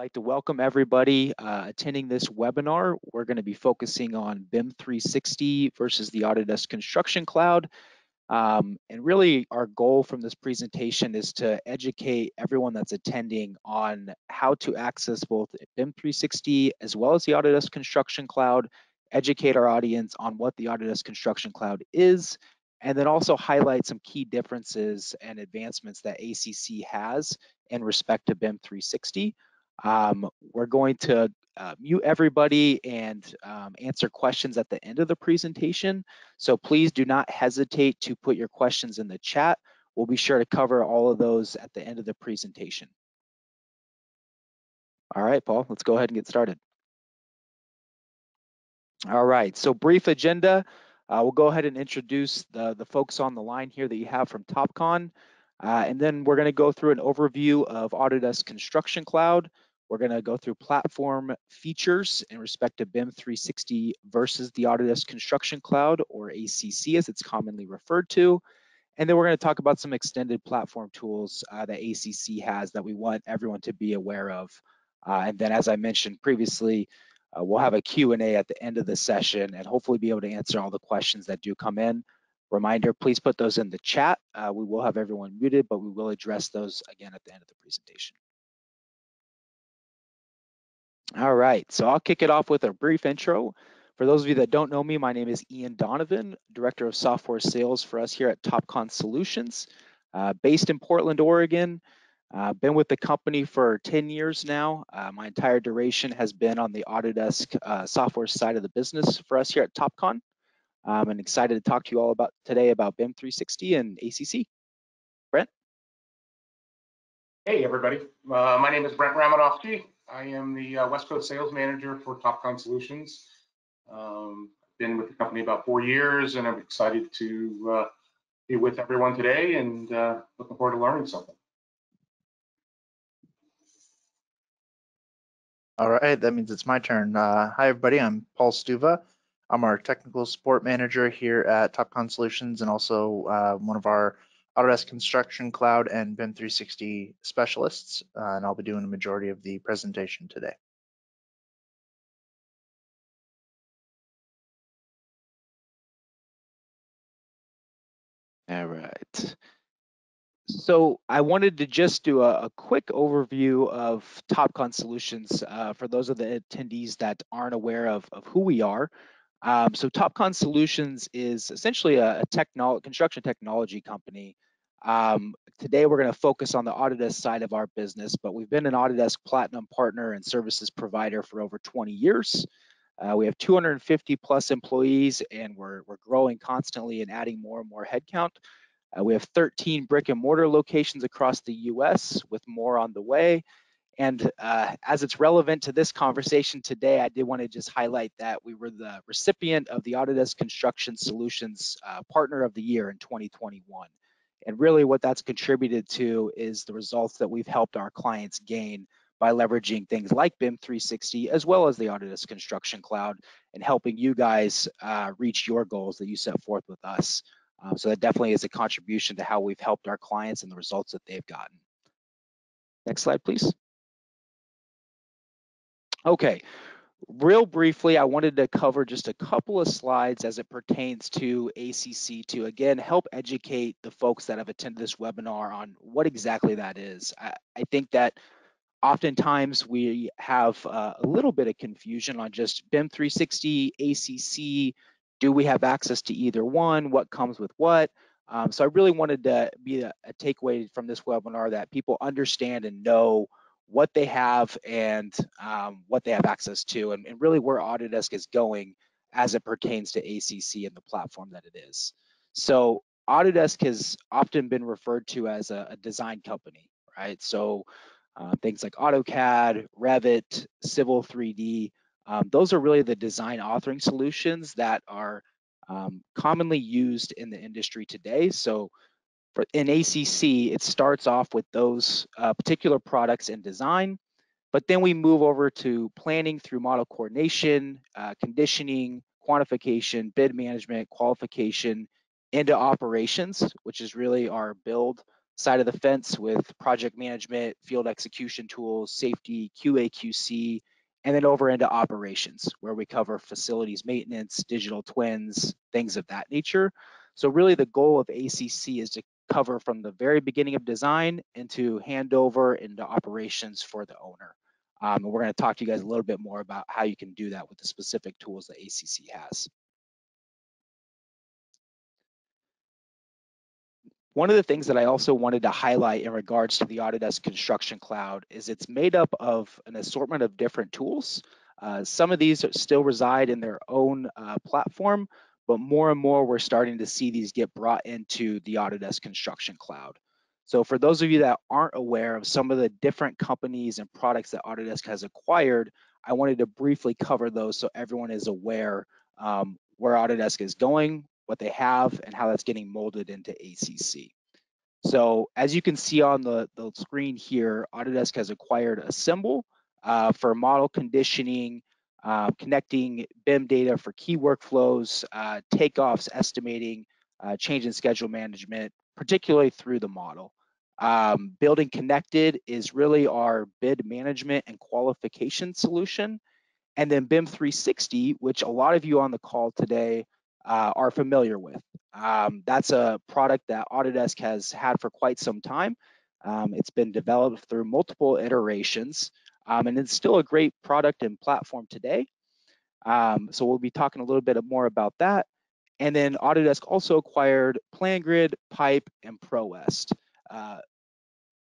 like to welcome everybody attending this webinar. We're going to be focusing on BIM 360 versus the Autodesk Construction Cloud. And really our goal from this presentation is to educate everyone that's attending on how to access both BIM 360 as well as the Autodesk Construction Cloud, educate our audience on what the Autodesk Construction Cloud is, and then also highlight some key differences and advancements that ACC has in respect to BIM 360. We're going to mute everybody and answer questions at the end of the presentation. So please do not hesitate to put your questions in the chat. We'll be sure to cover all of those at the end of the presentation. All right, Paul, let's go ahead and get started. All right, so brief agenda. We'll go ahead and introduce the folks on the line here that you have from Topcon. And then we're gonna go through an overview of Autodesk Construction Cloud. We're gonna go through platform features in respect to BIM 360 versus the Autodesk Construction Cloud, or ACC as it's commonly referred to. And then we're gonna talk about some extended platform tools that ACC has that we want everyone to be aware of. And then as I mentioned previously, we'll have a Q&A at the end of the session and hopefully be able to answer all the questions that do come in. Reminder, please put those in the chat. We will have everyone muted, but we will address those again at the end of the presentation. All right, so I'll kick it off with a brief intro. For those of you that don't know me, my name is Ian Donovan, Director of Software Sales for us here at Topcon Solutions, based in Portland, Oregon. Been with the company for 10 years now. My entire duration has been on the Autodesk software side of the business for us here at Topcon. I'm excited to talk to you all today about BIM 360 and ACC. Brent? Hey everybody, my name is Brent Ramenofsky. I am the West Coast Sales Manager for Topcon Solutions. Been with the company about 4 years, and I'm excited to be with everyone today and looking forward to learning something. All right, that means it's my turn. Hi everybody, I'm Paul Stuva. I'm our Technical Support Manager here at Topcon Solutions and also one of our Autodesk Construction Cloud and BIM 360 specialists, and I'll be doing the majority of the presentation today. All right. So I wanted to just do a quick overview of Topcon Solutions for those of the attendees that aren't aware of who we are. So Topcon Solutions is essentially a construction technology company. Today we're going to focus on the Autodesk side of our business, but we've been an Autodesk Platinum partner and services provider for over 20 years. We have 250 plus employees, and we're growing constantly and adding more and more headcount. We have 13 brick and mortar locations across the US with more on the way. And as it's relevant to this conversation today, I did want to just highlight that we were the recipient of the Autodesk Construction Solutions Partner of the Year in 2021. And really what that's contributed to is the results that we've helped our clients gain by leveraging things like BIM 360 as well as the Autodesk Construction Cloud and helping you guys reach your goals that you set forth with us. So that definitely is a contribution to how we've helped our clients and the results that they've gotten. Next slide, please. Okay, real briefly, I wanted to cover just a couple of slides as it pertains to ACC to, again, help educate the folks that have attended this webinar on what exactly that is. I think that oftentimes we have a little bit of confusion on just BIM 360, ACC. Do we have access to either one? What comes with what? So I really wanted to be a takeaway from this webinar that people understand and know what they have and what they have access to, and really where Autodesk is going as it pertains to ACC and the platform that it is. So Autodesk has often been referred to as a design company, right? So things like AutoCAD, Revit, Civil 3D, those are really the design authoring solutions that are commonly used in the industry today. So in ACC, it starts off with those particular products in design, but then we move over to planning through model coordination, conditioning, quantification, bid management, qualification, into operations, which is really our build, side of the fence with project management, field execution tools, safety, QA, QC, and then over into operations, where we cover facilities maintenance, digital twins, things of that nature. So really the goal of ACC is to cover from the very beginning of design into handover into operations for the owner. And we're going to talk to you guys a little bit more about how you can do that with the specific tools that ACC has. One of the things that I also wanted to highlight in regards to the Autodesk Construction Cloud is it's made up of an assortment of different tools. Some of these still reside in their own platform, but more and more we're starting to see these get brought into the Autodesk Construction Cloud. So for those of you that aren't aware of some of the different companies and products that Autodesk has acquired, I wanted to briefly cover those so everyone is aware where Autodesk is going, what they have, and how that's getting molded into ACC. So as you can see on the screen here, Autodesk has acquired Assemble for model conditioning, connecting BIM data for key workflows, takeoffs, estimating, change in schedule management, particularly through the model. Building Connected is really our bid management and qualification solution. And then BIM 360, which a lot of you on the call today are familiar with. That's a product that Autodesk has had for quite some time. It's been developed through multiple iterations, and it's still a great product and platform today. So we'll be talking a little bit more about that. And then Autodesk also acquired PlanGrid, Pipe, and ProWest.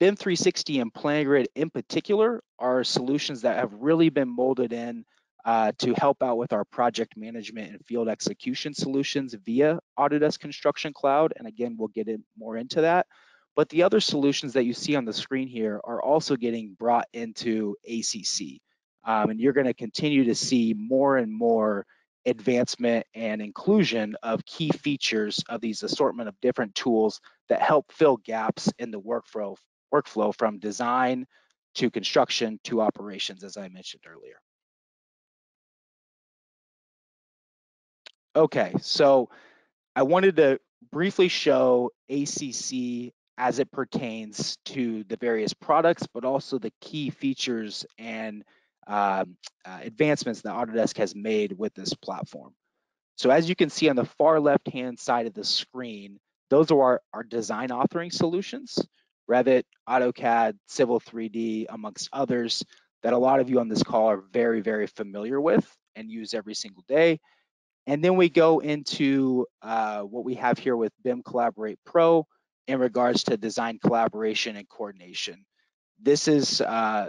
BIM 360 and PlanGrid in particular are solutions that have really been molded in to help out with our project management and field execution solutions via Autodesk Construction Cloud. And again, we'll get more into that. But the other solutions that you see on the screen here are also getting brought into ACC. And you're going to continue to see more and more advancement and inclusion of key features of these assortment of different tools that help fill gaps in the workflow from design to construction to operations, as I mentioned earlier. Okay, so I wanted to briefly show ACC as it pertains to the various products, but also the key features and advancements that Autodesk has made with this platform. So as you can see on the far left-hand side of the screen, those are our design authoring solutions, Revit, AutoCAD, Civil 3D, amongst others that a lot of you on this call are very, very familiar with and use every single day. And then we go into what we have here with BIM Collaborate Pro in regards to design collaboration and coordination. This is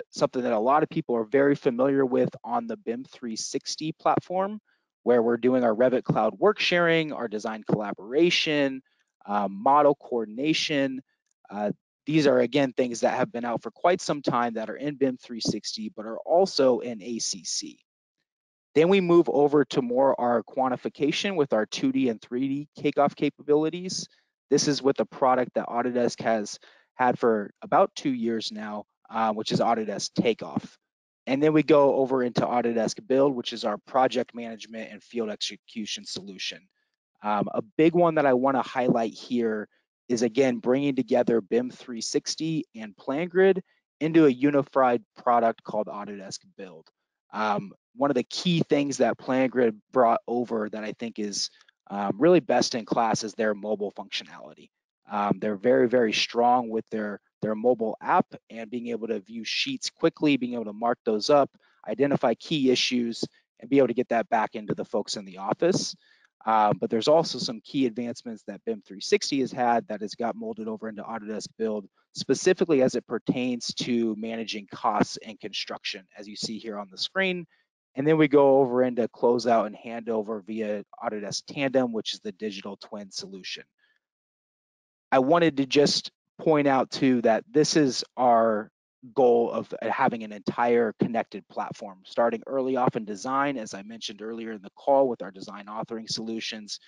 something that a lot of people are very familiar with on the BIM 360 platform, where we're doing our Revit Cloud work sharing, our design collaboration, model coordination. These are, again, things that have been out for quite some time that are in BIM 360, but are also in ACC. Then we move over to more our quantification with our 2D and 3D takeoff capabilities. This is with a product that Autodesk has had for about 2 years now, which is Autodesk Takeoff. And then we go over into Autodesk Build, which is our project management and field execution solution. A big one that I want to highlight here is, again, bringing together BIM 360 and PlanGrid into a unified product called Autodesk Build. One of the key things that PlanGrid brought over that I think is really best in class is their mobile functionality. They're very, very strong with their mobile app and being able to view sheets quickly, being able to mark those up, identify key issues, and be able to get that back into the folks in the office. But there's also some key advancements that BIM 360 has had that has got molded over into Autodesk Build, specifically as it pertains to managing costs and construction, as you see here on the screen. And then we go over into closeout and handover via Autodesk Tandem, which is the digital twin solution. I wanted to just point out too that this is our goal of having an entire connected platform, starting early off in design, as I mentioned earlier in the call with our design authoring solutions,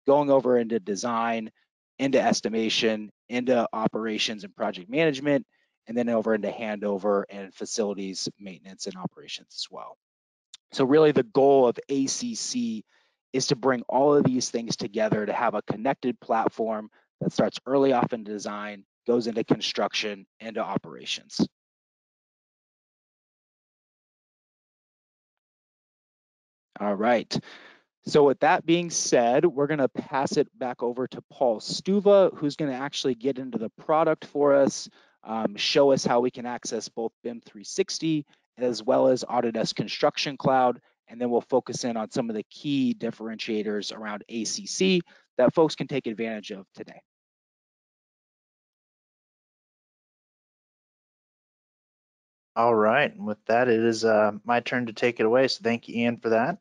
going over into design, into estimation, into operations and project management, and then over into handover and facilities maintenance and operations as well. So really the goal of ACC is to bring all of these things together to have a connected platform that starts early off in design, goes into construction, into operations. All right. So with that being said, we're going to pass it back over to Paul Stuva, who's going to actually get into the product for us, show us how we can access both BIM 360 as well as Autodesk Construction Cloud, and then we'll focus in on some of the key differentiators around ACC that folks can take advantage of today. All right, and with that, it is my turn to take it away. So thank you, Ian, for that.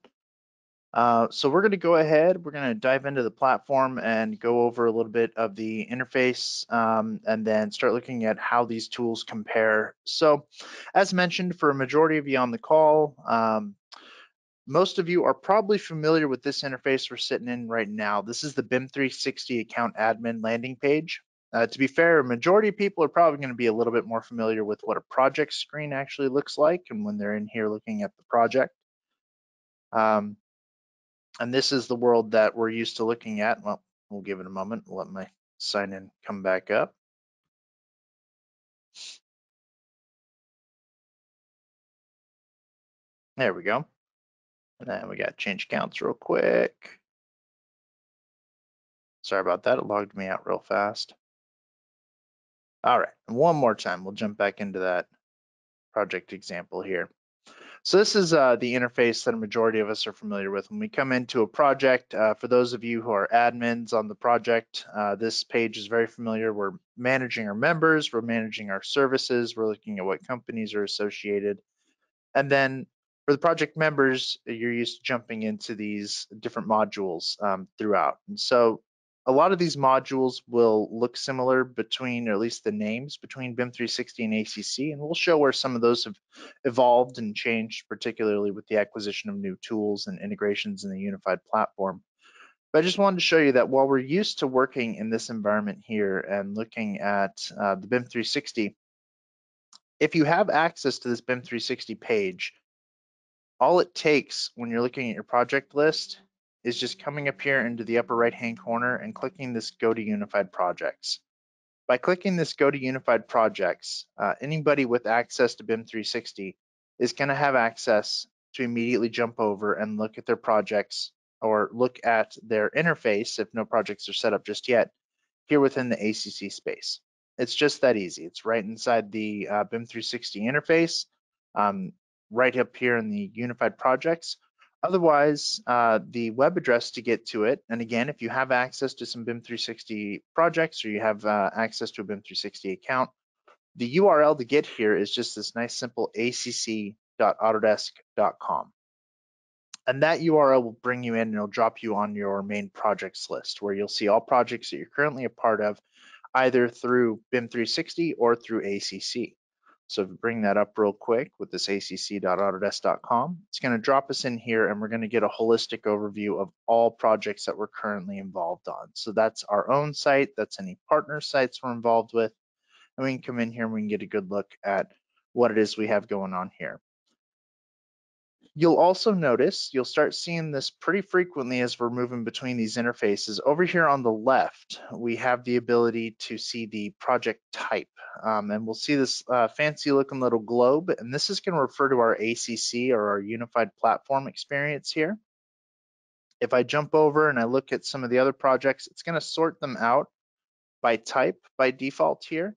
So we're going to go ahead, we're going to dive into the platform and go over a little bit of the interface and then start looking at how these tools compare. So as mentioned, for a majority of you on the call, most of you are probably familiar with this interface we're sitting in right now. This is the BIM 360 account admin landing page. To be fair, a majority of people are probably going to be a little bit more familiar with what a project screen actually looks like and when they're in here looking at the project. And this is the world that we're used to looking at. Well, we'll give it a moment. We'll let my sign in come back up. There we go. And then we got to change counts real quick. Sorry about that. It logged me out real fast. All right, and one more time, we'll jump back into that project example here. So this is the interface that a majority of us are familiar with. When we come into a project, for those of you who are admins on the project, this page is very familiar. We're managing our members, we're managing our services, we're looking at what companies are associated. And then for the project members, you're used to jumping into these different modules throughout. And so a lot of these modules will look similar between, or at least the names between BIM 360 and ACC, and we'll show where some of those have evolved and changed, particularly with the acquisition of new tools and integrations in the unified platform. But I just wanted to show you that while we're used to working in this environment here and looking at the BIM 360, if you have access to this BIM 360 page, all it takes when you're looking at your project list is just coming up here into the upper right-hand corner and clicking this Go to Unified Projects. By clicking this Go to Unified Projects, anybody with access to BIM 360 is going to have access to immediately jump over and look at their projects or look at their interface if no projects are set up just yet here within the ACC space. It's just that easy. It's right inside the BIM 360 interface, right up here in the Unified Projects. Otherwise, the web address to get to it, and again, if you have access to some BIM 360 projects or you have access to a BIM 360 account, the URL to get here is just this nice simple acc.autodesk.com. And that URL will bring you in and it'll drop you on your main projects list where you'll see all projects that you're currently a part of, either through BIM 360 or through ACC. So if we bring that up real quick with this acc.autodesk.com, it's going to drop us in here and we're going to get a holistic overview of all projects that we're currently involved on. So that's our own site, that's any partner sites we're involved with, and we can come in here and we can get a good look at what it is we have going on here. You'll also notice, you'll start seeing this pretty frequently as we're moving between these interfaces. Over here on the left, we have the ability to see the project type. And we'll see this fancy looking little globe, and this is going to refer to our ACC or our unified platform experience here. If I jump over and I look at some of the other projects, it's going to sort them out by type by default here.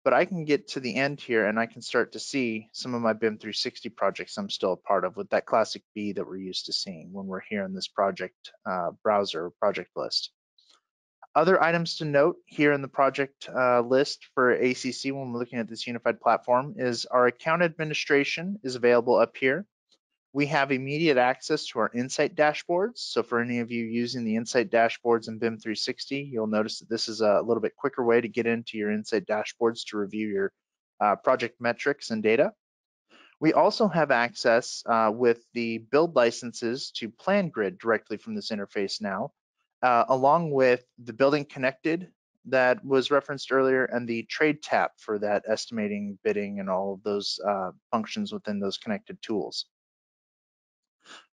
But I can get to the end here and I can start to see some of my BIM 360 projects I'm still a part of with that classic B that we're used to seeing when we're here in this project browser project list. Other items to note here in the project list for ACC when we're looking at this unified platform is our account administration is available up here. We have immediate access to our insight dashboards. So for any of you using the insight dashboards in BIM 360, you'll notice that this is a little bit quicker way to get into your insight dashboards to review your project metrics and data. We also have access with the build licenses to PlanGrid directly from this interface now, along with the building connected that was referenced earlier and the trade tap for that estimating, bidding, and all of those functions within those connected tools.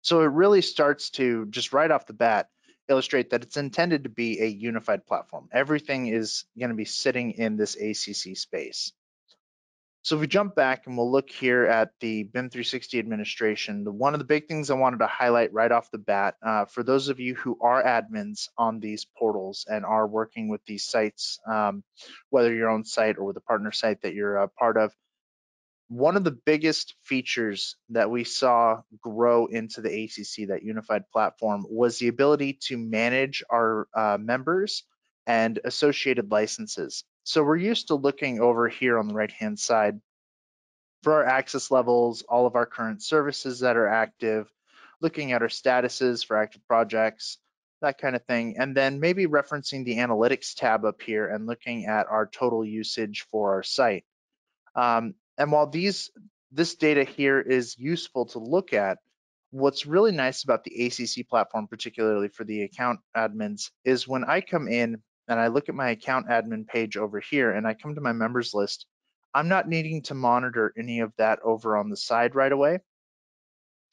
So it really starts to, just right off the bat, illustrate that it's intended to be a unified platform. Everything is going to be sitting in this ACC space. So if we jump back and we'll look here at the BIM 360 administration, one of the big things I wanted to highlight right off the bat, for those of you who are admins on these portals and are working with these sites, whether your own site or with a partner site that you're a part of, one of the biggest features that we saw grow into the ACC, that unified platform, was the ability to manage our members and associated licenses. So we're used to looking over here on the right-hand side for our access levels, all of our current services that are active, looking at our statuses for active projects, that kind of thing, and then maybe referencing the analytics tab up here and looking at our total usage for our site. And while this data here is useful to look at, what's really nice about the ACC platform, particularly for the account admins, is when I come in and I look at my account admin page over here and I come to my members list, I'm not needing to monitor any of that over on the side right away.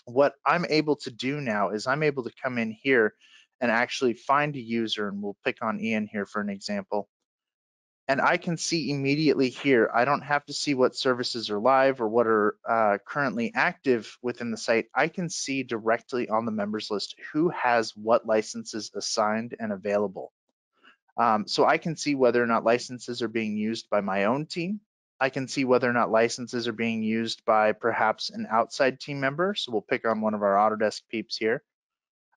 What I'm able to do now is I'm able to come in here and actually find a user, and we'll pick on Ian here for an example. And I can see immediately here, I don't have to see what services are live or what are currently active within the site. I can see directly on the members list who has what licenses assigned and available. So I can see whether or not licenses are being used by my own team. I can see whether or not licenses are being used by perhaps an outside team member. So we'll pick on one of our Autodesk peeps here.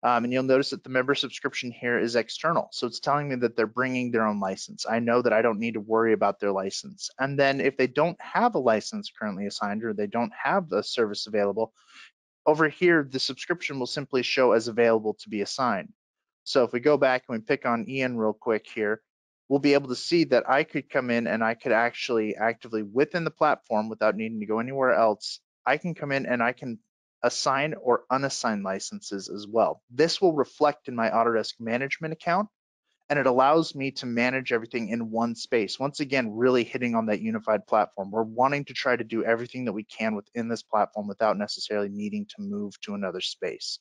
And you'll notice that the member subscription here is external. So it's telling me that they're bringing their own license. I know that I don't need to worry about their license. And then if they don't have a license currently assigned or they don't have the service available, over here, the subscription will simply show as available to be assigned. So if we go back and we pick on Ian real quick here, we'll be able to see that I could come in and I could actually actively within the platform without needing to go anywhere else. I can come in and I can assign or unassign licenses as well. This will reflect in my Autodesk management account, and it allows me to manage everything in one space. Once again, really hitting on that unified platform. We're wanting to try to do everything that we can within this platform without necessarily needing to move to another space.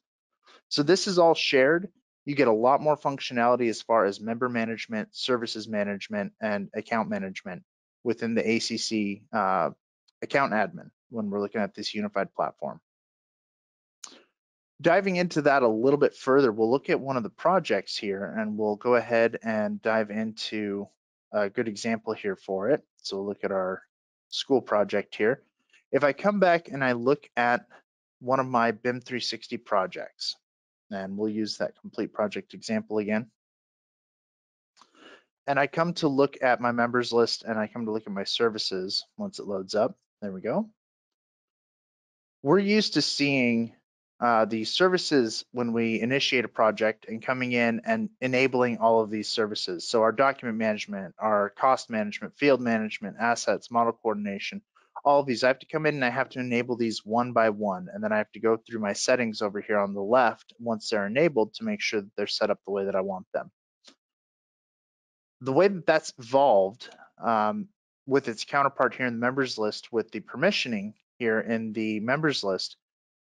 So this is all shared. You get a lot more functionality as far as member management, services management, and account management within the ACC account admin when we're looking at this unified platform. Diving into that a little bit further, we'll look at one of the projects here and we'll go ahead and dive into a good example here for it. So we'll look at our school project here. If I come back and I look at one of my BIM 360 projects, and we'll use that complete project example again. And I come to look at my members list and I come to look at my services once it loads up. There we go. We're used to seeing the services when we initiate a project and coming in and enabling all of these services. So our document management, our cost management, field management, assets, model coordination, all of these, I have to come in and I have to enable these one by one. And then I have to go through my settings over here on the left once they're enabled to make sure that they're set up the way that I want them. The way that that's evolved with its counterpart here in the members list with the permissioning here in the members list,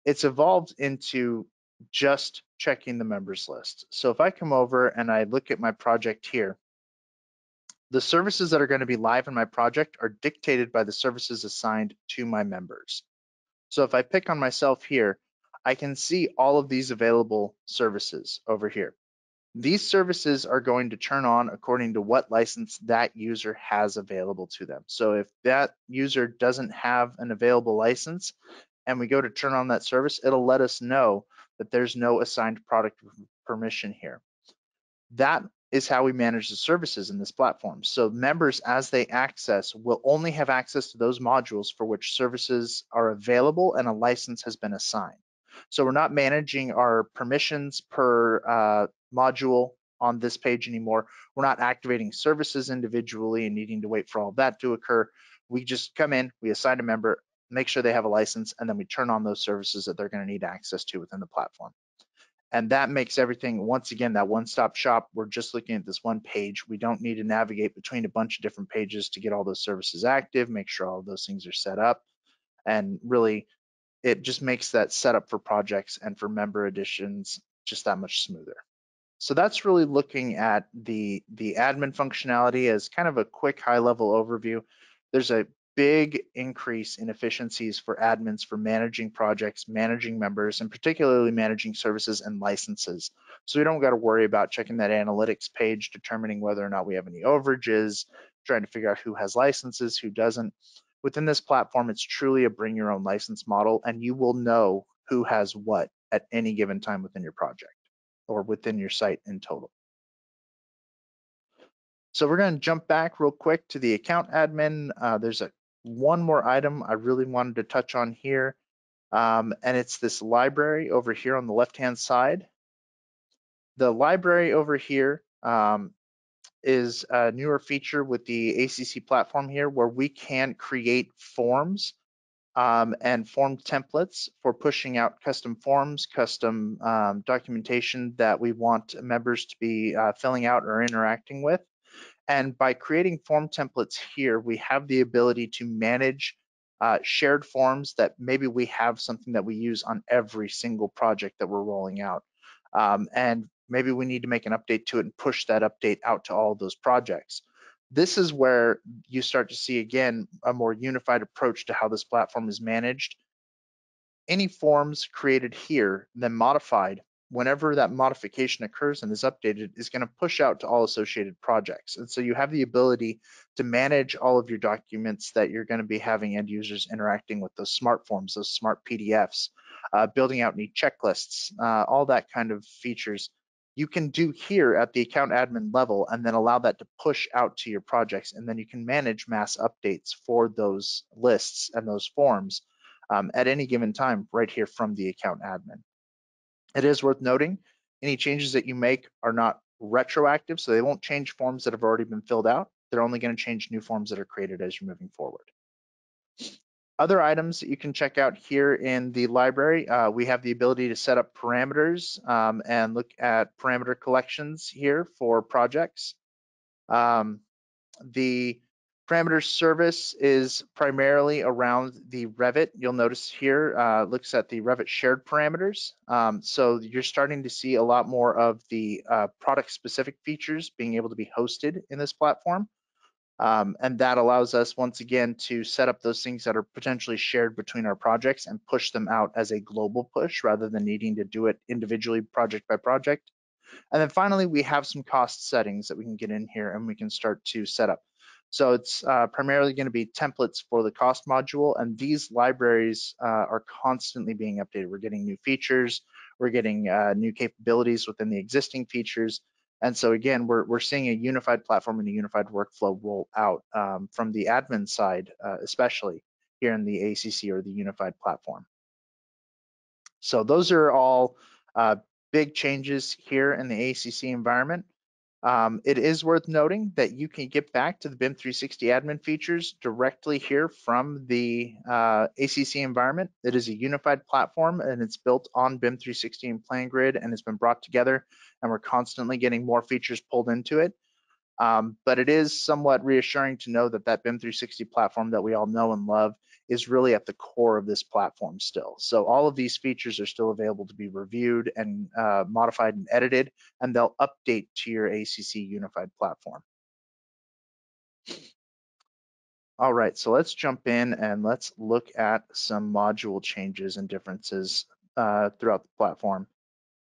it's evolved into just checking the members list. So if I come over and I look at my project here, the services that are going to be live in my project are dictated by the services assigned to my members. So if I pick on myself here, I can see all of these available services over here. These services are going to turn on according to what license that user has available to them. So if that user doesn't have an available license, and we go to turn on that service, it'll let us know that there's no assigned product permission here. That is how we manage the services in this platform. So members, as they access, will only have access to those modules for which services are available and a license has been assigned. So we're not managing our permissions per module on this page anymore. We're not activating services individually and needing to wait for all of that to occur. We just come in, we assign a member, make sure they have a license, and then we turn on those services that they're going to need access to within the platform. And that makes everything, once again, that one-stop shop. We're just looking at this one page. We don't need to navigate between a bunch of different pages to get all those services active, make sure all of those things are set up. And really, it just makes that setup for projects and for member additions just that much smoother. So that's really looking at the admin functionality as kind of a quick high-level overview. There's a big increase in efficiencies for admins for managing projects, managing members, and particularly managing services and licenses. So we don't got to worry about checking that analytics page, determining whether or not we have any overages, trying to figure out who has licenses, who doesn't. Within this platform, it's truly a bring your own license model, and you will know who has what at any given time within your project or within your site in total. So we're going to jump back real quick to the account admin. There's one more item I really wanted to touch on here, and it's this library over here on the left-hand side. The library over here is a newer feature with the ACC platform here where we can create forms and form templates for pushing out custom forms, custom documentation that we want members to be filling out or interacting with. And by creating form templates here, we have the ability to manage shared forms that maybe we have something that we use on every single project that we're rolling out. And maybe we need to make an update to it and push that update out to all of those projects. This is where you start to see, again, a more unified approach to how this platform is managed. Any forms created here, then modified, whenever that modification occurs and is updated, is going to push out to all associated projects. And so you have the ability to manage all of your documents that you're going to be having end users interacting with, those smart forms, those smart PDFs, building out neat checklists, all that kind of features. You can do here at the account admin level and then allow that to push out to your projects. And then you can manage mass updates for those lists and those forms at any given time right here from the account admin. It is worth noting, any changes that you make are not retroactive, so they won't change forms that have already been filled out. They're only going to change new forms that are created as you're moving forward. Other items that you can check out here in the library, we have the ability to set up parameters and look at parameter collections here for projects. The parameter service is primarily around the Revit. You'll notice here, looks at the Revit shared parameters. So you're starting to see a lot more of the product specific features being able to be hosted in this platform. And that allows us once again to set up those things that are potentially shared between our projects and push them out as a global push rather than needing to do it individually project by project. And then finally, we have some cost settings that we can get in here and we can start to set up. So it's primarily going to be templates for the cost module, and these libraries are constantly being updated. We're getting new features, we're getting new capabilities within the existing features. And so again, we're seeing a unified platform and a unified workflow roll out from the admin side, especially here in the ACC or the unified platform. So those are all big changes here in the ACC environment. It is worth noting that you can get back to the BIM 360 admin features directly here from the ACC environment. It is a unified platform and it's built on BIM 360 and PlanGrid and it's been brought together, and we're constantly getting more features pulled into it. But it is somewhat reassuring to know that that BIM 360 platform that we all know and love is really at the core of this platform still. So all of these features are still available to be reviewed and modified and edited, and they'll update to your ACC unified platform. All right, so let's jump in and let's look at some module changes and differences throughout the platform.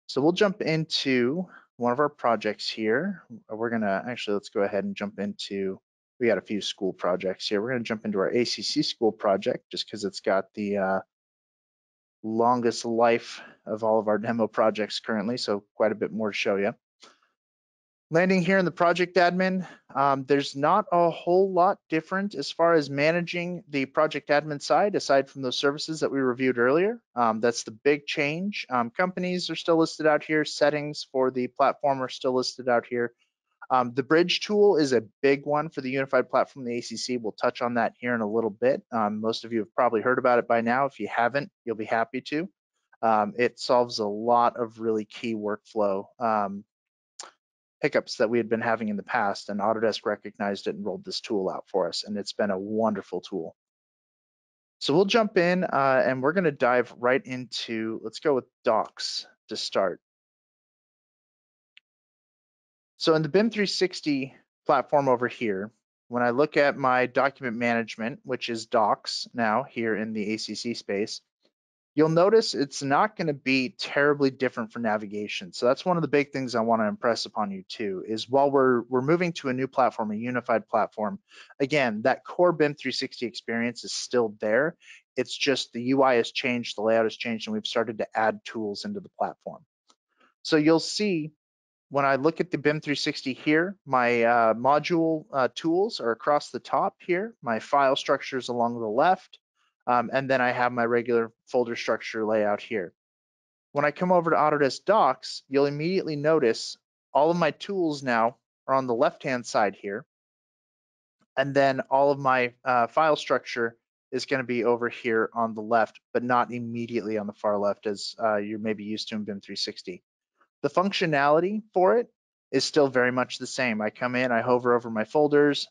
So we'll jump into one of our projects here. We're gonna actually, let's go ahead and jump into, we got a few school projects here. We're gonna jump into our ACC school project just because it's got the longest life of all of our demo projects currently, so quite a bit more to show you. Landing here in the project admin, there's not a whole lot different as far as managing the project admin side, aside from those services that we reviewed earlier. That's the big change. Companies are still listed out here. Settings for the platform are still listed out here. The bridge tool is a big one for the unified platform, the ACC. We'll touch on that here in a little bit. Most of you have probably heard about it by now. If you haven't, you'll be happy to. It solves a lot of really key workflow hiccups that we had been having in the past, and Autodesk recognized it and rolled this tool out for us, and it's been a wonderful tool. So we'll jump in and we're going to dive right into, let's go with docs to start. So in the BIM 360 platform over here, when I look at my document management, which is docs now here in the ACC space, you'll notice it's not going to be terribly different for navigation. So that's one of the big things I want to impress upon you too, is while we're moving to a new platform, a unified platform, again, that core BIM 360 experience is still there. It's just the UI has changed, the layout has changed, and we've started to add tools into the platform. So you'll see when I look at the BIM 360 here, my module tools are across the top here, my file structures along the left, and then I have my regular folder structure layout here. When I come over to Autodesk Docs, you'll immediately notice all of my tools now are on the left-hand side here, and then all of my file structure is going to be over here on the left, but not immediately on the far left as you're maybe used to in BIM 360. The functionality for it is still very much the same. I come in, I hover over my folders,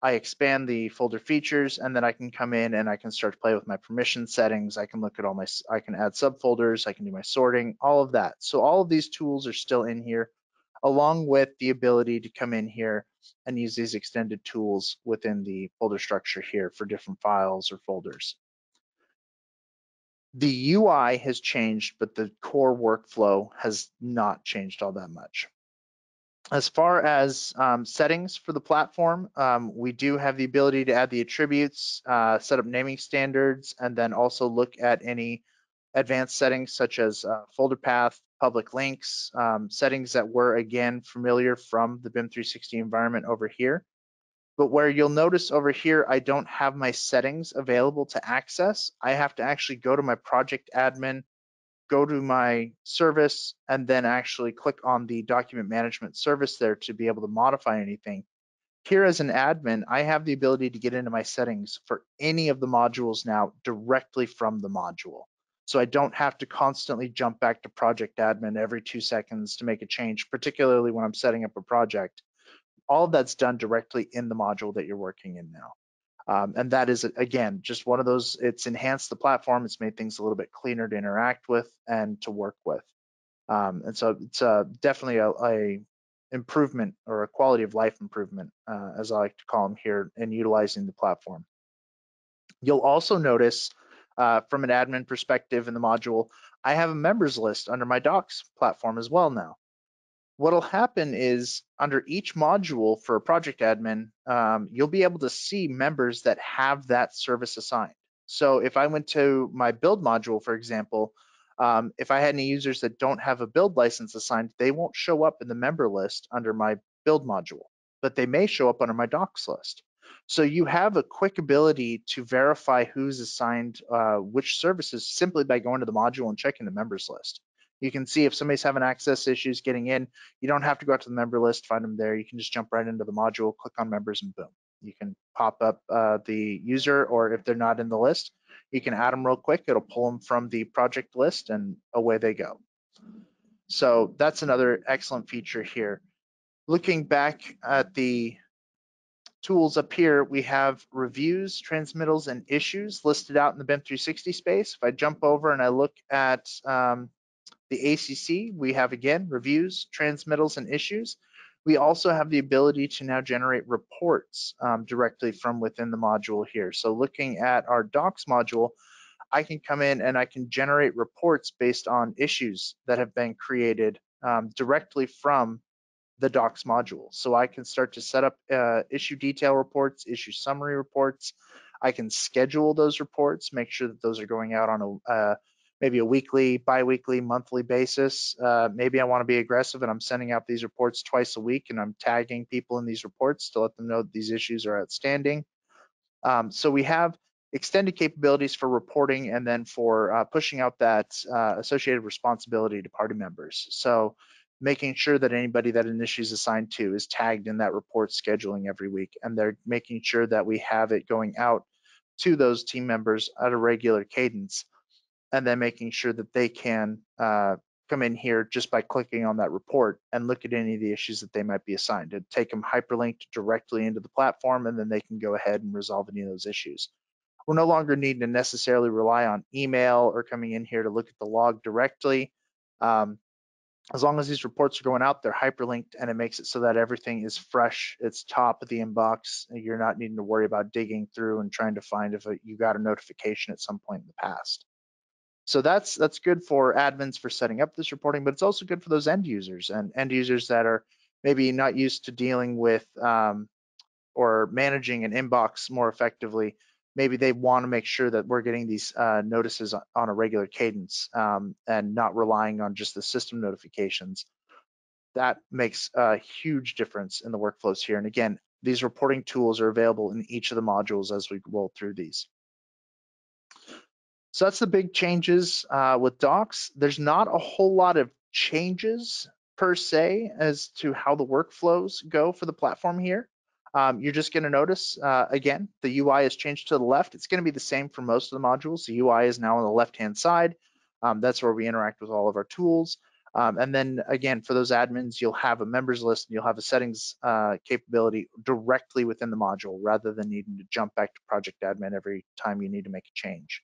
I expand the folder features, and then I can come in and I can start to play with my permission settings. I can look at I can add subfolders, I can do my sorting, all of that. So all of these tools are still in here, along with the ability to come in here and use these extended tools within the folder structure here for different files or folders. The UI has changed, but the core workflow has not changed all that much. As far as settings for the platform, we do have the ability to add the attributes, set up naming standards, and then also look at any advanced settings such as folder path, public links, settings that were again familiar from the BIM 360 environment over here. But where you'll notice over here, I don't have my settings available to access. I have to actually go to my project admin, go to my service, and then actually click on the document management service there to be able to modify anything. Here as an admin, I have the ability to get into my settings for any of the modules now directly from the module. So I don't have to constantly jump back to project admin every 2 seconds to make a change, particularly when I'm setting up a project. All of that's done directly in the module that you're working in now. And that is, again, just one of those, it's enhanced the platform, it's made things a little bit cleaner to interact with and to work with. And so it's definitely a improvement or a quality of life improvement, as I like to call them here, in utilizing the platform. You'll also notice from an admin perspective in the module, I have a members list under my docs platform as well now. What'll happen is under each module for a project admin, you'll be able to see members that have that service assigned. So if I went to my build module, for example, if I had any users that don't have a build license assigned, they won't show up in the member list under my build module, but they may show up under my docs list. So you have a quick ability to verify who's assigned which services simply by going to the module and checking the members list. You can see if somebody's having access issues getting in, you don't have to go out to the member list, find them there. You can just jump right into the module, click on members, and boom. You can pop up the user, or if they're not in the list, you can add them real quick. It'll pull them from the project list and away they go. So that's another excellent feature here. Looking back at the tools up here, we have reviews, transmittals, and issues listed out in the BIM 360 space. If I jump over and I look at the ACC, we have again reviews, transmittals, and issues. We also have the ability to now generate reports directly from within the module here. So looking at our docs module, I can come in and I can generate reports based on issues that have been created directly from the docs module. So I can start to set up issue detail reports, issue summary reports. I can schedule those reports, make sure that those are going out on a maybe a weekly, bi-weekly, monthly basis. Maybe I want to be aggressive and I'm sending out these reports twice a week and I'm tagging people in these reports to let them know that these issues are outstanding. So we have extended capabilities for reporting and then for pushing out that associated responsibility to party members. So making sure that anybody that an issue is assigned to is tagged in that report scheduling every week, and they're making sure that we have it going out to those team members at a regular cadence, and then making sure that they can come in here just by clicking on that report and look at any of the issues that they might be assigned and take them hyperlinked directly into the platform, and then they can go ahead and resolve any of those issues. We're no longer needing to necessarily rely on email or coming in here to look at the log directly. As long as these reports are going out, they're hyperlinked, and it makes it so that everything is fresh. It's top of the inbox. You're not needing to worry about digging through and trying to find if you got a notification at some point in the past. So that's good for admins for setting up this reporting, but it's also good for those end users that are maybe not used to dealing with or managing an inbox more effectively. Maybe they want to make sure that we're getting these notices on a regular cadence and not relying on just the system notifications. That makes a huge difference in the workflows here. And again, these reporting tools are available in each of the modules as we roll through these. So that's the big changes with docs. There's not a whole lot of changes per se as to how the workflows go for the platform here. You're just going to notice, again, the UI has changed to the left. It's going to be the same for most of the modules. The UI is now on the left-hand side. That's where we interact with all of our tools. And then again, for those admins, you'll have a members list and you'll have a settings capability directly within the module rather than needing to jump back to project admin every time you need to make a change.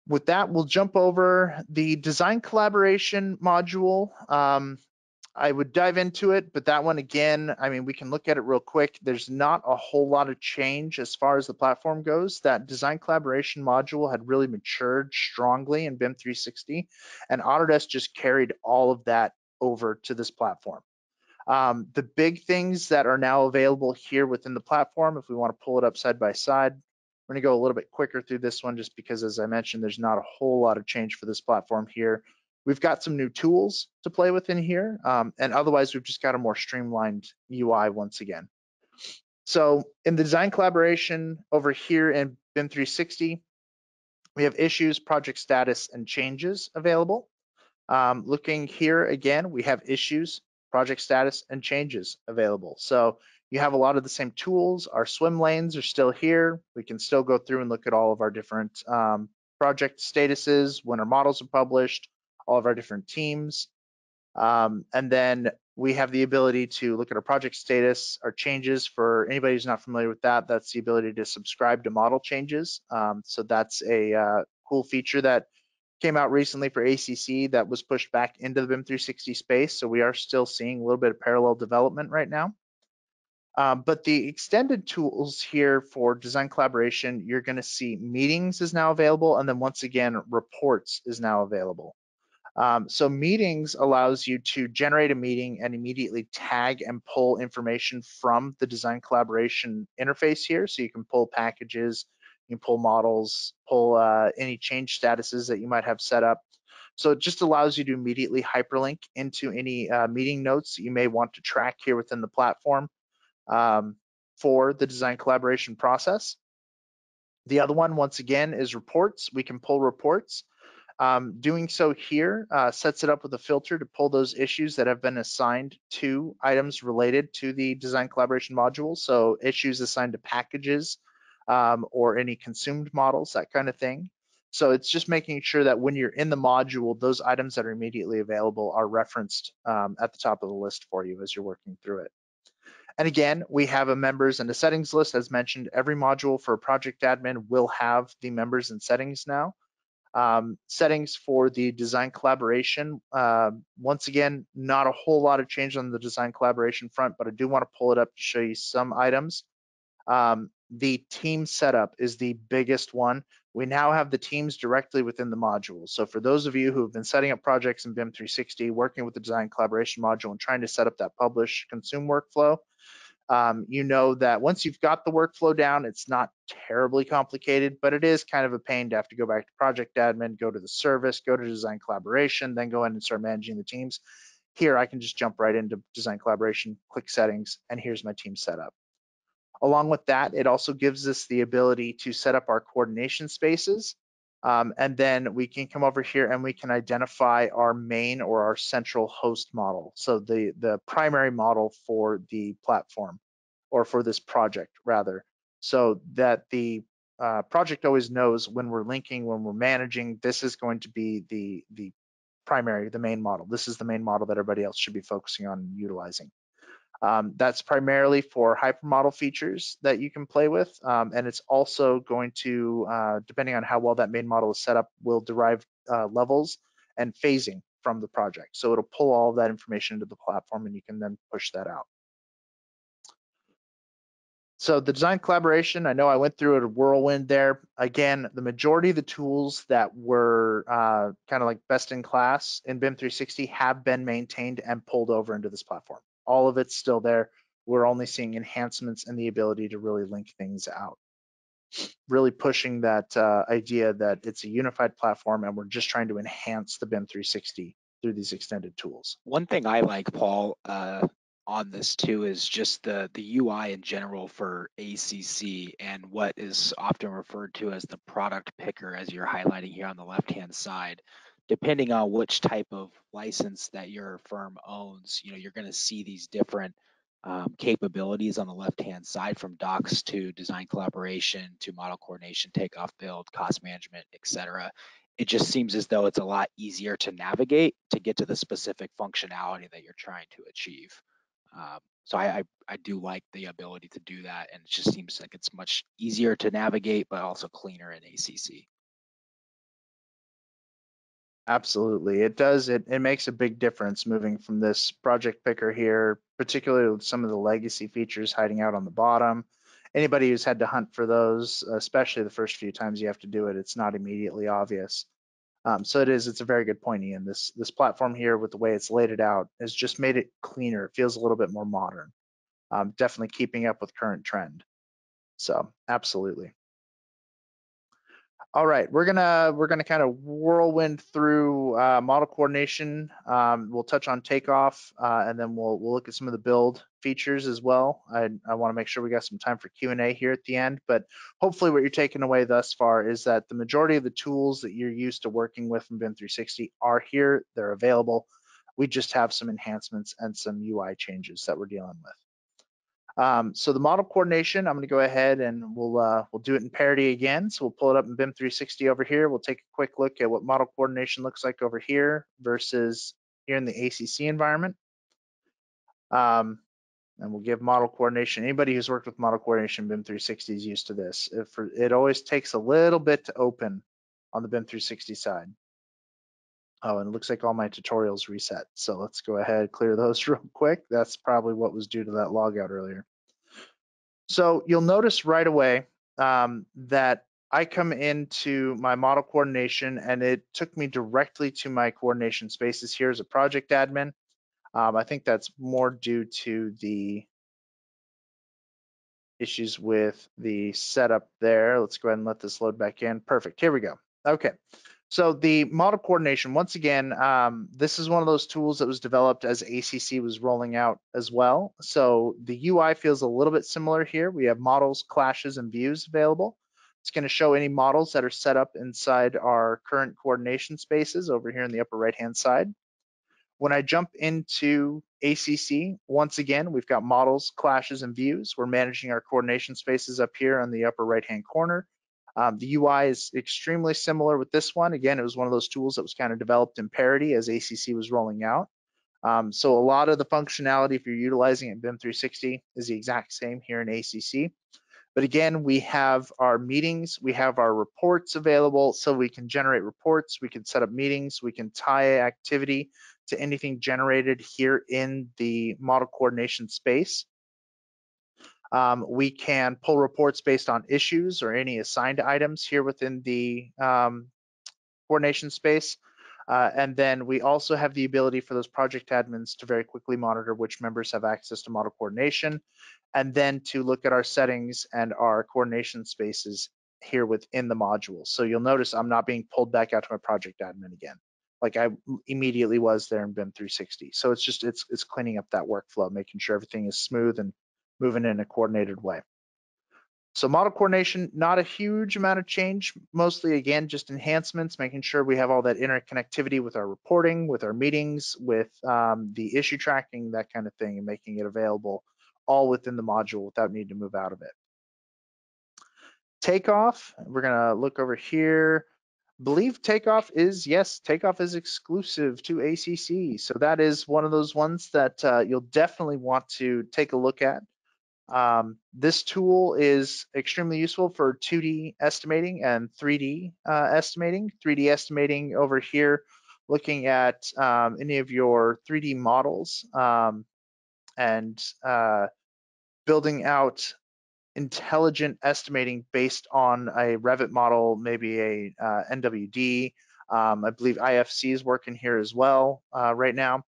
With that, we'll jump over the design collaboration module. I would dive into it, but that one again, I mean, we can look at it real quick. There's not a whole lot of change as far as the platform goes. That design collaboration module had really matured strongly in BIM 360, and Autodesk just carried all of that over to this platform. The big things that are now available here within the platform, if we want to pull it up side by side, we're going to go a little bit quicker through this one just because, as I mentioned, there's not a whole lot of change for this platform here. We've got some new tools to play with in here, and otherwise we've just got a more streamlined UI once again. So in the design collaboration over here in BIM 360, we have issues, project status, and changes available. Looking here again, we have issues, project status, and changes available. So you have a lot of the same tools. Our swim lanes are still here. We can still go through and look at all of our different project statuses, when our models are published, all of our different teams. And then we have the ability to look at our project status, our changes. For anybody who's not familiar with that, that's the ability to subscribe to model changes. So that's a cool feature that came out recently for ACC that was pushed back into the BIM 360 space. So we are still seeing a little bit of parallel development right now. But the extended tools here for design collaboration, you're going to see meetings is now available. And then once again, reports is now available. So meetings allows you to generate a meeting and immediately tag and pull information from the design collaboration interface here. So you can pull packages, you can pull models, pull any change statuses that you might have set up. So it just allows you to immediately hyperlink into any meeting notes that you may want to track here within the platform for the design collaboration process. The other one, once again, is reports. We can pull reports. Doing so here sets it up with a filter to pull those issues that have been assigned to items related to the design collaboration module. So issues assigned to packages or any consumed models, that kind of thing. So it's just making sure that when you're in the module, those items that are immediately available are referenced at the top of the list for you as you're working through it. And again, we have a members and a settings list. As mentioned, every module for a project admin will have the members and settings now. Settings for the design collaboration. Once again, not a whole lot of change on the design collaboration front, but I do want to pull it up to show you some items. The team setup is the biggest one. We now have the teams directly within the module. So for those of you who have been setting up projects in BIM 360, working with the design collaboration module and trying to set up that publish consume workflow, you know that once you've got the workflow down, it's not terribly complicated, but it is kind of a pain to have to go back to project admin, go to the service, go to design collaboration, then go in and start managing the teams. Here, I can just jump right into design collaboration, click settings, and here's my team setup. Along with that, it also gives us the ability to set up our coordination spaces. And then we can come over here and we can identify our main or our central host model. So the primary model for the platform or for this project rather, so that the project always knows when we're linking, when we're managing, this is going to be the primary, the main model. This is the main model that everybody else should be focusing on and utilizing. That's primarily for hypermodel features that you can play with, and it's also going to, depending on how well that main model is set up, will derive levels and phasing from the project. So it'll pull all of that information into the platform and you can then push that out. So the design collaboration, I know I went through a whirlwind there. Again, the majority of the tools that were kind of like best in class in BIM 360 have been maintained and pulled over into this platform. All of it's still there. We're only seeing enhancements and the ability to really link things out. Really pushing that idea that it's a unified platform and we're just trying to enhance the BIM 360 through these extended tools. One thing I like, Paul, on this too is just the UI in general for ACC and what is often referred to as the product picker, as you're highlighting here on the left-hand side. Depending on which type of license that your firm owns, you're going to see these different capabilities on the left-hand side, from docs to design collaboration to model coordination, takeoff, build, cost management, etc. It just seems as though it's a lot easier to navigate to get to the specific functionality that you're trying to achieve. So I do like the ability to do that, and it just seems like it's much easier to navigate, but also cleaner in ACC. Absolutely, it does. It makes a big difference moving from this project picker here, particularly with some of the legacy features hiding out on the bottom. Anybody who's had to hunt for those, especially the first few times you have to do it, it's not immediately obvious. So it's a very good point, Ian. This platform here, with the way it's laid it out, has just made it cleaner. It feels a little bit more modern. Definitely keeping up with current trend. So absolutely. All right, we're gonna kind of whirlwind through model coordination. We'll touch on takeoff, and then we'll look at some of the build features as well. I want to make sure we got some time for Q&A here at the end, but hopefully what you're taking away thus far is that the majority of the tools that you're used to working with in BIM 360 are here. They're available. We just have some enhancements and some UI changes that we're dealing with. So the model coordination, I'm going to go ahead and we'll do it in parity again. So we'll pull it up in BIM 360 over here. We'll take a quick look at what model coordination looks like over here versus here in the ACC environment. And we'll give model coordination. Anybody who's worked with model coordination in BIM 360 is used to this. It always takes a little bit to open on the BIM 360 side. Oh, and it looks like all my tutorials reset. So let's go ahead, clear those real quick. That's probably what was due to that logout earlier. So you'll notice right away that I come into my model coordination and it took me directly to my coordination spaces here as a project admin. I think that's more due to the issues with the setup there. Let's go ahead and let this load back in. Perfect, here we go. Okay. So the model coordination, once again, this is one of those tools that was developed as ACC was rolling out as well. So the UI feels a little bit similar here. We have models, clashes, and views available. It's going to show any models that are set up inside our current coordination spaces over here in the upper right-hand side. When I jump into ACC, once again, we've got models, clashes, and views. We're managing our coordination spaces up here on the upper right-hand corner. The UI is extremely similar with this one. Again, it was one of those tools that was kind of developed in parity as ACC was rolling out. So a lot of the functionality, if you're utilizing it in BIM 360, is the exact same here in ACC. But again, we have our meetings, we have our reports available, so we can generate reports, we can set up meetings, we can tie activity to anything generated here in the model coordination space. We can pull reports based on issues or any assigned items here within the coordination space. And then we also have the ability for those project admins to very quickly monitor which members have access to model coordination, and then to look at our settings and our coordination spaces here within the module. So you'll notice I'm not being pulled back out to my project admin again, like I immediately was there in BIM 360. So it's cleaning up that workflow, making sure everything is smooth and moving in a coordinated way. So model coordination, not a huge amount of change, mostly again, just enhancements, making sure we have all that interconnectivity with our reporting, with our meetings, with the issue tracking, that kind of thing, and making it available all within the module without needing to move out of it. Takeoff, we're gonna look over here. I believe takeoff is, yes, takeoff is exclusive to ACC. So that is one of those ones that you'll definitely want to take a look at. This tool is extremely useful for 2D estimating and 3D estimating. 3D estimating over here looking at any of your 3D models and building out intelligent estimating based on a Revit model, maybe a NWD. I believe IFC is working here as well right now.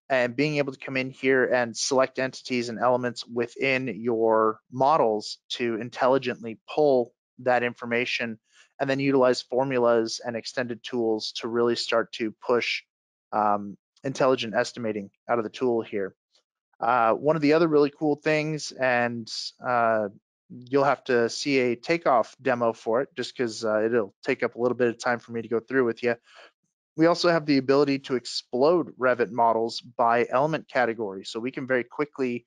And being able to come in here and select entities and elements within your models to intelligently pull that information and then utilize formulas and extended tools to really start to push intelligent estimating out of the tool here. One of the other really cool things, and you'll have to see a takeoff demo for it just because it'll take up a little bit of time for me to go through with you. We also have the ability to explode Revit models by element category. So we can very quickly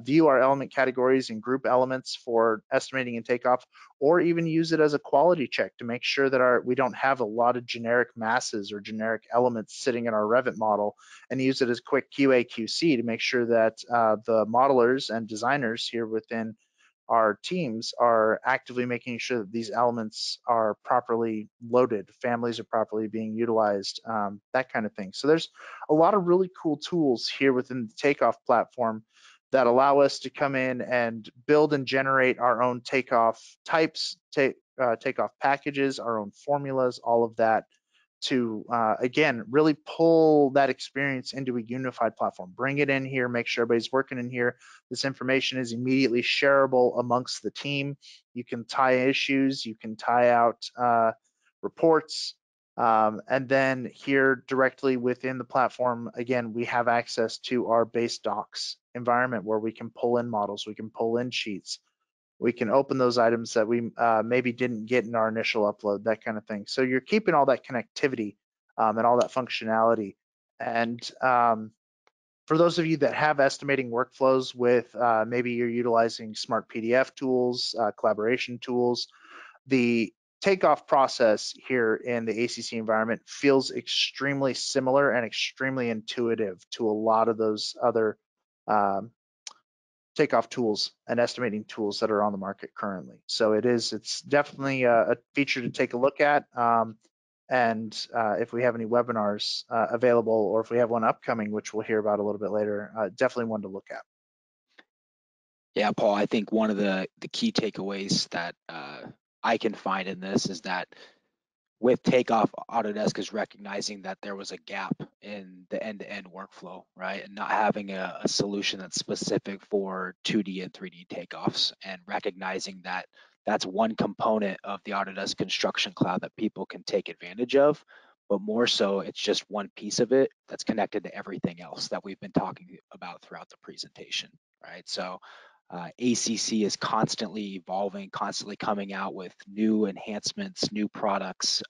view our element categories and group elements for estimating and takeoff, or even use it as a quality check to make sure that we don't have a lot of generic masses or generic elements sitting in our Revit model, and use it as quick QA QC to make sure that the modelers and designers here within our teams are actively making sure that these elements are properly loaded, families are properly being utilized, that kind of thing. So there's a lot of really cool tools here within the Takeoff platform that allow us to come in and build and generate our own takeoff types, takeoff packages, our own formulas, all of that, to again really pull that experience into a unified platform, bring it in here, make sure everybody's working in here. This information is immediately shareable amongst the team. You can tie issues, you can tie out reports, and then here directly within the platform, again, we have access to our base docs environment where we can pull in models, we can pull in sheets, we can open those items that we maybe didn't get in our initial upload, that kind of thing. So you're keeping all that connectivity and all that functionality. And for those of you that have estimating workflows with maybe you're utilizing smart PDF tools, collaboration tools, the takeoff process here in the ACC environment feels extremely similar and extremely intuitive to a lot of those other takeoff tools and estimating tools that are on the market currently. So it's definitely a feature to take a look at. And if we have any webinars available, or if we have one upcoming, which we'll hear about a little bit later, definitely one to look at. Yeah, Paul, I think one of the key takeaways that I can find in this is that with Takeoff, Autodesk is recognizing that there was a gap in the end-to-end workflow, right? And not having a solution that's specific for 2D and 3D takeoffs, and recognizing that that's one component of the Autodesk Construction Cloud that people can take advantage of, but more so, it's just one piece of it that's connected to everything else that we've been talking about throughout the presentation, right? So ACC is constantly evolving, constantly coming out with new enhancements, new products,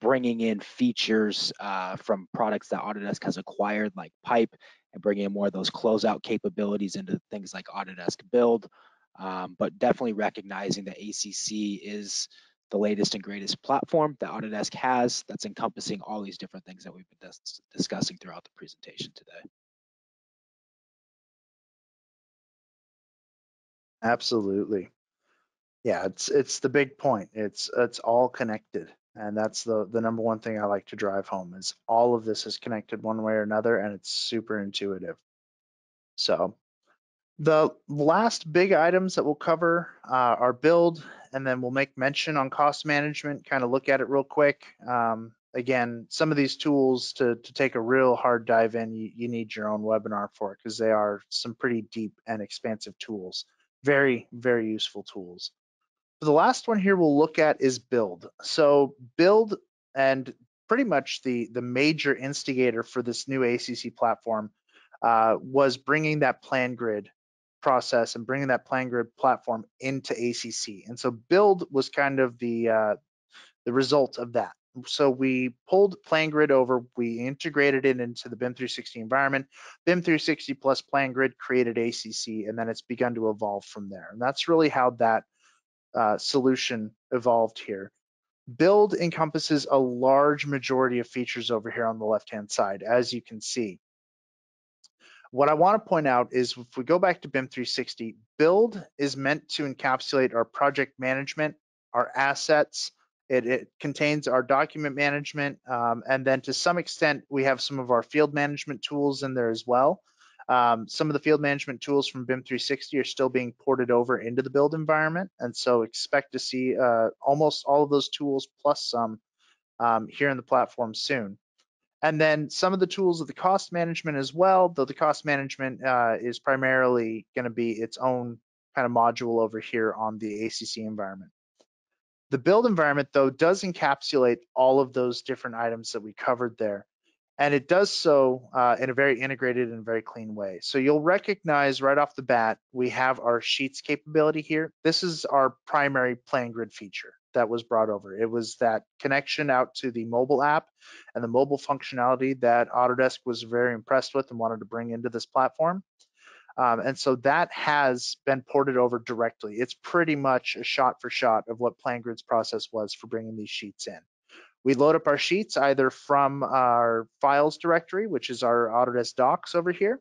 bringing in features from products that Autodesk has acquired, like Pipe, and bringing in more of those closeout capabilities into things like Autodesk Build. But definitely recognizing that ACC is the latest and greatest platform that Autodesk has that's encompassing all these different things that we've been discussing throughout the presentation today. Absolutely. Yeah, it's the big point. It's all connected. And that's the number one thing I like to drive home, is all of this is connected one way or another, and it's super intuitive. So the last big items that we'll cover are build, and then we'll make mention on cost management, kind of look at it real quick. Again, some of these tools to take a real hard dive in, you need your own webinar for it, because they are some pretty deep and expansive tools. Very, very useful tools. The last one here we'll look at is build. So build, and pretty much the major instigator for this new ACC platform was bringing that plan grid process and bringing that plan grid platform into ACC. And so build was kind of the result of that. So we pulled plan grid over, we integrated it into the BIM 360 environment. BIM 360 plus plan grid created ACC, and then it's begun to evolve from there. And that's really how that solution evolved here. Build encompasses a large majority of features over here on the left-hand side, as you can see. What I want to point out is, if we go back to BIM 360, build is meant to encapsulate our project management, our assets. It contains our document management, and then to some extent, we have some of our field management tools in there as well. Some of the field management tools from BIM 360 are still being ported over into the build environment, and so expect to see almost all of those tools plus some here in the platform soon. And then some of the tools of the cost management as well, though the cost management is primarily going to be its own kind of module over here on the ACC environment. The build environment, though, does encapsulate all of those different items that we covered there. And it does so in a very integrated and very clean way. So you'll recognize right off the bat, we have our sheets capability here. This is our primary plan grid feature that was brought over. It was that connection out to the mobile app and the mobile functionality that Autodesk was very impressed with and wanted to bring into this platform. And so that has been ported over directly. It's pretty much a shot for shot of what PlanGrid's process was for bringing these sheets in. We load up our sheets either from our files directory, which is our Autodesk docs over here,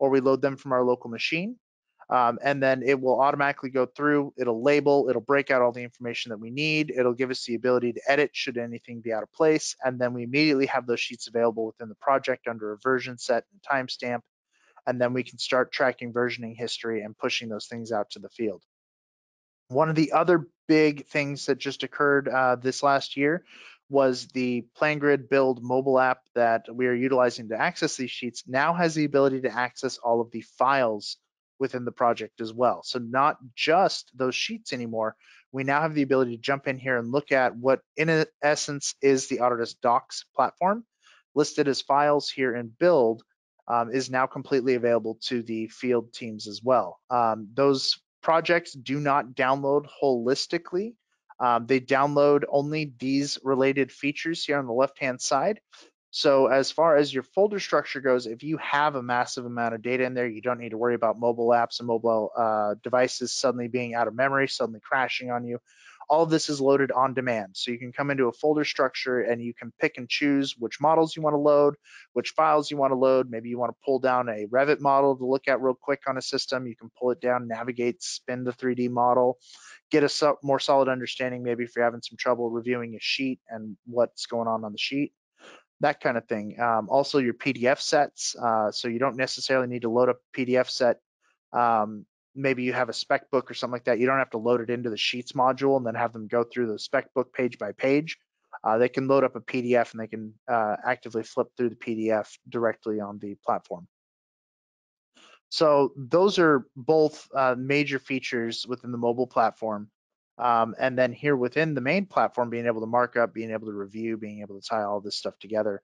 or we load them from our local machine. And then it will automatically go through, it'll label, it'll break out all the information that we need. It'll give us the ability to edit should anything be out of place. And then we immediately have those sheets available within the project under a version set and timestamp. And then we can start tracking versioning history and pushing those things out to the field. One of the other big things that just occurred this last year was the PlanGrid Build mobile app that we are utilizing to access these sheets now has the ability to access all of the files within the project as well. So not just those sheets anymore, we now have the ability to jump in here and look at what in essence is the Autodesk Docs platform listed as files here in Build. Is now completely available to the field teams as well. Those projects do not download holistically. They download only these related features here on the left-hand side. So as far as your folder structure goes, if you have a massive amount of data in there, you don't need to worry about mobile apps and mobile devices suddenly being out of memory, suddenly crashing on you. All of this is loaded on demand. So you can come into a folder structure and you can pick and choose which models you want to load, which files you want to load. Maybe you want to pull down a Revit model to look at real quick on a system. You can pull it down, navigate, spin the 3D model, get a more solid understanding, maybe if you're having some trouble reviewing a sheet and what's going on the sheet, that kind of thing. Also your PDF sets, so you don't necessarily need to load up a PDF set. Maybe you have a spec book or something like that. You don't have to load it into the Sheets module and then have them go through the spec book page by page. They can load up a PDF and they can actively flip through the PDF directly on the platform. So those are both major features within the mobile platform. And then here within the main platform, being able to mark up, being able to review, being able to tie all this stuff together.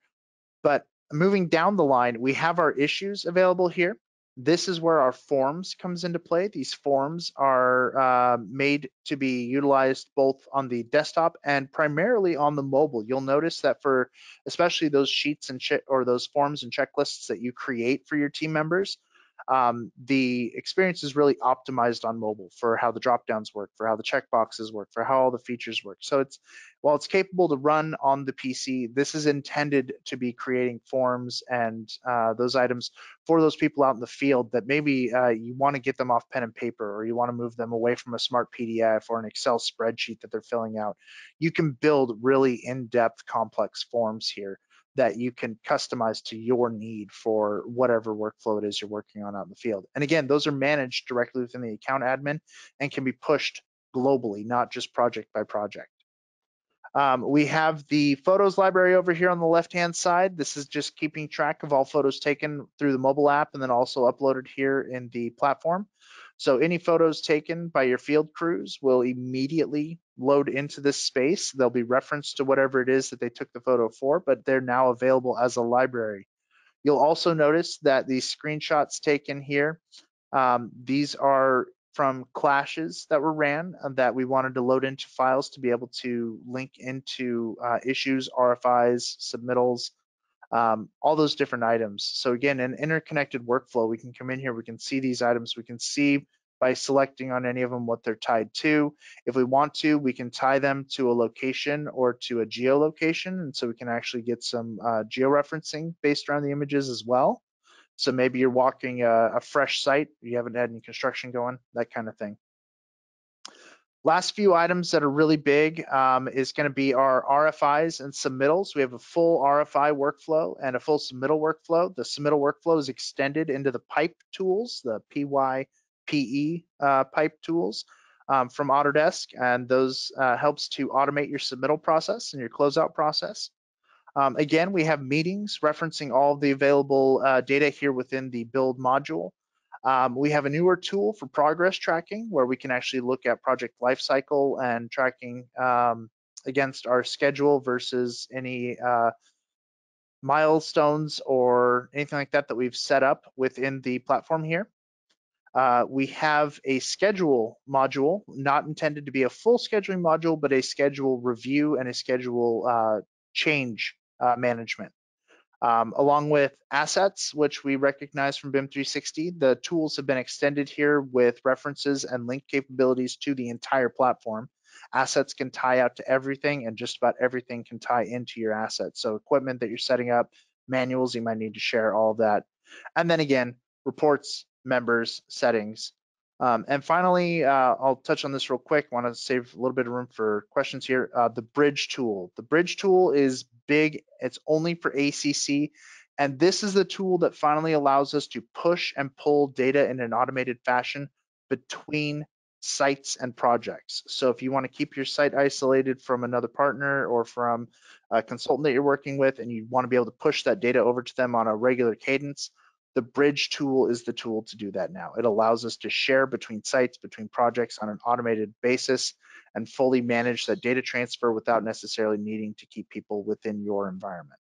But moving down the line, we have our issues available here. This is where our forms comes into play. These forms are made to be utilized both on the desktop and primarily on the mobile. You'll notice that for especially those sheets and or those forms and checklists that you create for your team members, the experience is really optimized on mobile for how the drop downs work, for how the checkboxes work, for how all the features work. So while it's capable to run on the PC, this is intended to be creating forms and those items for those people out in the field that maybe you want to get them off pen and paper, or you want to move them away from a smart PDF or an Excel spreadsheet that they're filling out. You can build really in-depth complex forms here that you can customize to your need for whatever workflow it is you're working on out in the field. And again, those are managed directly within the account admin and can be pushed globally, not just project by project. We have the photos library over here on the left-hand side. This is just keeping track of all photos taken through the mobile app and then also uploaded here in the platform. So any photos taken by your field crews will immediately load into this space. They'll be referenced to whatever it is that they took the photo for, but they're now available as a library. You'll also notice that these screenshots taken here, these are from clashes that were ran that we wanted to load into files to be able to link into issues, RFIs, submittals, all those different items. So again, an interconnected workflow, we can come in here, we can see these items, we can see by selecting on any of them what they're tied to. If we want to, we can tie them to a location or to a geolocation, and so we can actually get some georeferencing based around the images as well. So maybe you're walking a fresh site, you haven't had any construction going, that kind of thing. Last few items that are really big is going to be our RFIs and submittals. We have a full RFI workflow and a full submittal workflow. The submittal workflow is extended into the pipe tools, the PYPE pipe tools from Autodesk, and those helps to automate your submittal process and your closeout process. Again, we have meetings referencing all of the available data here within the build module. We have a newer tool for progress tracking where we can actually look at project lifecycle and tracking against our schedule versus any milestones or anything like that that we've set up within the platform here. We have a schedule module, not intended to be a full scheduling module, but a schedule review and a schedule change management. Along with assets, which we recognize from BIM 360, the tools have been extended here with references and link capabilities to the entire platform. Assets can tie out to everything, and just about everything can tie into your assets. So equipment that you're setting up, manuals you might need to share, all of that. And then again, reports, members, settings. And finally, I'll touch on this real quick. Want to save a little bit of room for questions here. The bridge tool. The bridge tool is big. It's only for ACC. And this is the tool that finally allows us to push and pull data in an automated fashion between sites and projects. So if you want to keep your site isolated from another partner or from a consultant that you're working with, and you want to be able to push that data over to them on a regular cadence, the bridge tool is the tool to do that now. It allows us to share between sites, between projects on an automated basis, and fully manage that data transfer without necessarily needing to keep people within your environment.